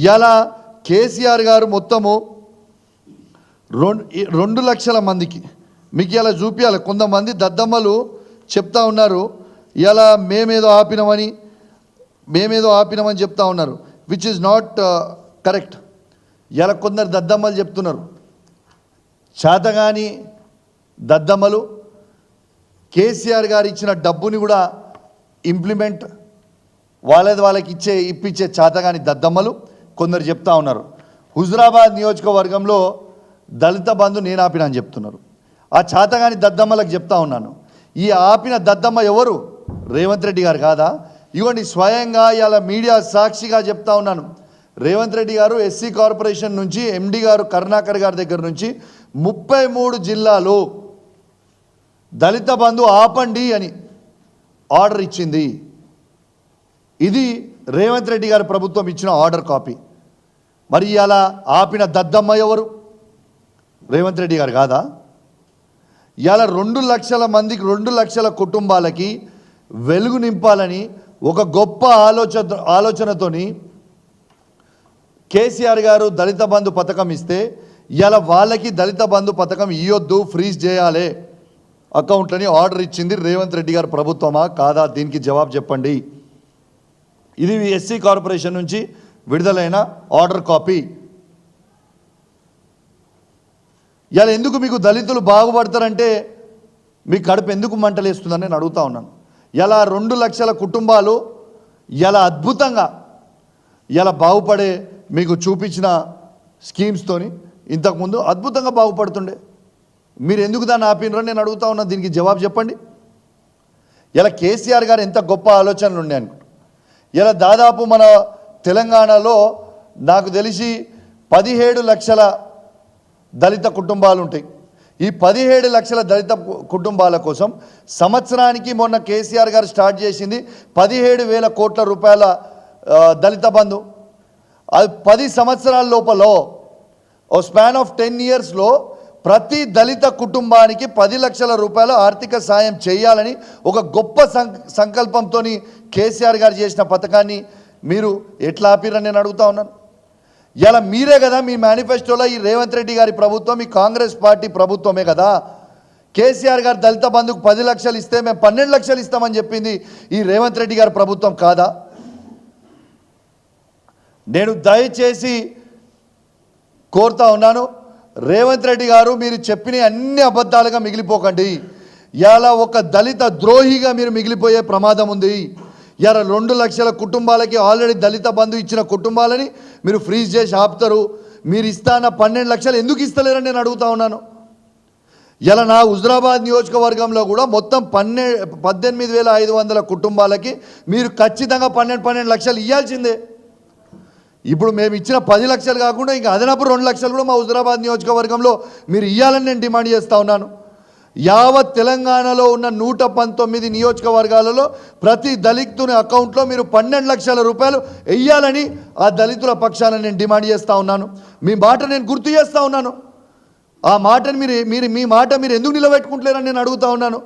ఇలా కేసీఆర్ గారు మొత్తము 2 లక్షల మందికి మీకు ఇలా చూపించాలి. కొంతమంది దద్దమ్మలు చెప్తా ఉన్నారు ఇలా మేమేదో ఆపినామని చెప్తా ఉన్నారు, విచ్ ఈజ్ నాట్ కరెక్ట్. ఇలా కొందరు దద్దమ్మలు చెప్తున్నారు, చేతగాని దద్దమ్మలు కేసీఆర్ గారు ఇచ్చిన డబ్బుని కూడా ఇంప్లిమెంట్ వాళ్ళకి ఇప్పించే చేతగాని దద్దమ్మలు కొందరు చెప్తా ఉన్నారు. హుజురాబాద్ నియోజకవర్గంలో దళిత బంధు నేను ఆపిన అని చెప్తున్నారు. ఆ చేతగాని దద్దమ్మలకు చెప్తా ఉన్నాను, ఈ ఆపిన దద్దమ్మ ఎవరు? రేవంత్ రెడ్డి గారు కాదా? ఇవ్వండి, స్వయంగా ఇలా మీడియా సాక్షిగా చెప్తా ఉన్నాను. రేవంత్ రెడ్డి గారు ఎస్సీ కార్పొరేషన్ నుంచి ఎండి గారు కరుణాకర్ గారి దగ్గర నుంచి 33 జిల్లాలో దళిత బంధు ఆపండి అని ఆర్డర్ ఇచ్చింది. ఇది రేవంత్ రెడ్డి గారి ప్రభుత్వం ఇచ్చిన ఆర్డర్ కాపీ. మరి ఇలా ఆపిన దద్దమ్మ ఎవరు? రేవంత్ రెడ్డి గారు కాదా? ఇలా 2 లక్షల మందికి 2 లక్షల కుటుంబాలకి వెలుగు నింపాలని ఒక గొప్ప ఆలోచనతోని కేసీఆర్ గారు దళిత బంధు పథకం ఇస్తే ఇలా వాళ్ళకి దళిత బంధు పథకం ఇవ్వద్దు, ఫ్రీజ్ చేయాలి అకౌంట్లని ఆర్డర్ ఇచ్చింది రేవంత్ రెడ్డి గారు ప్రభుత్వమా కాదా? దీనికి జవాబు చెప్పండి. ఇది ఎస్సీ కార్పొరేషన్ నుంచి విడుదలైన ఆర్డర్ కాపీ. ఇలా ఎందుకు మీకు దళితులు బాగుపడతారంటే మీ కడుపు ఎందుకు మంటలేస్తుందని నేను అడుగుతా ఉన్నాను. ఇలా 2 లక్షల కుటుంబాలు ఇలా అద్భుతంగా ఇలా బాగుపడే మీకు చూపించిన స్కీమ్స్తోని ఇంతకుముందు అద్భుతంగా బాగుపడుతుండే. మీరు ఎందుకు దాన్ని ఆపినరని నేను అడుగుతా ఉన్నా. దీనికి జవాబు చెప్పండి. ఇలా కేసీఆర్ గారు ఎంత గొప్ప ఆలోచనలు ఉన్నాయి అనుకుంటా. ఇలా దాదాపు మన తెలంగాణలో నాకు తెలిసి 17 లక్షల దళిత కుటుంబాలు ఉంటాయి. ఈ 17 లక్షల దళిత కుటుంబాల కోసం సంవత్సరానికి మొన్న కేసీఆర్ గారు స్టార్ట్ చేసింది 17,000 కోట్ల రూపాయల దళిత బంధు. అది 10 సంవత్సరాల లోపల ఓ స్పాన్ ఆఫ్ 10 ఇయర్స్లో ప్రతి దళిత కుటుంబానికి 10 లక్షల రూపాయల ఆర్థిక సాయం చేయాలని ఒక గొప్ప సంకల్పంతో కేసీఆర్ గారు చేసిన పథకాన్ని మీరు ఎట్లా ఆపిరని నేను అడుగుతా ఉన్నాను. ఇలా మీరే కదా మీ మేనిఫెస్టోలో ఈ రేవంత్ రెడ్డి గారి ప్రభుత్వం, ఈ కాంగ్రెస్ పార్టీ ప్రభుత్వమే కదా కేసీఆర్ గారు దళిత బంధుకు 10 లక్షలు ఇస్తే మేము 12 లక్షలు ఇస్తామని చెప్పింది ఈ రేవంత్ రెడ్డి గారి ప్రభుత్వం కాదా? నేను దయచేసి కోరుతా ఉన్నాను, రేవంత్ రెడ్డి గారు మీరు చెప్పిన అన్ని అబద్ధాలుగా మిగిలిపోకండి. ఇలా ఒక దళిత ద్రోహిగా మీరు మిగిలిపోయే ప్రమాదం ఉంది. ఇలా 2 లక్షల కుటుంబాలకి ఆల్రెడీ దళిత బంధు ఇచ్చిన కుటుంబాలని మీరు ఫ్రీజ్ చేసి ఆపుతారు. మీరు ఇస్తాన 12 లక్షలు ఎందుకు ఇస్తలేరని నేను అడుగుతా ఉన్నాను. ఇలా నా హుజురాబాద్ నియోజకవర్గంలో కూడా మొత్తం 18,500 కుటుంబాలకి మీరు ఖచ్చితంగా 12 లక్షలు ఇవ్వాల్సిందే. ఇప్పుడు మేము ఇచ్చిన 10 లక్షలు కాకుండా ఇంకా అదనపు 2 లక్షలు కూడా మా హుజురాబాద్ నియోజకవర్గంలో మీరు ఇవ్వాలని నేను డిమాండ్ చేస్తూ ఉన్నాను. యావత్ తెలంగాణలో ఉన్న 119 నియోజకవర్గాలలో ప్రతి దళితుని అకౌంట్లో మీరు 12 లక్షల రూపాయలు వెయ్యాలని ఆ దళితుల పక్షాన నేను డిమాండ్ చేస్తూ ఉన్నాను. మీ మాట నేను గుర్తు చేస్తూ ఉన్నాను. ఆ మాటని మీ మాట మీరు ఎందుకు నిలబెట్టుకుంటలేరని నేను అడుగుతా ఉన్నాను.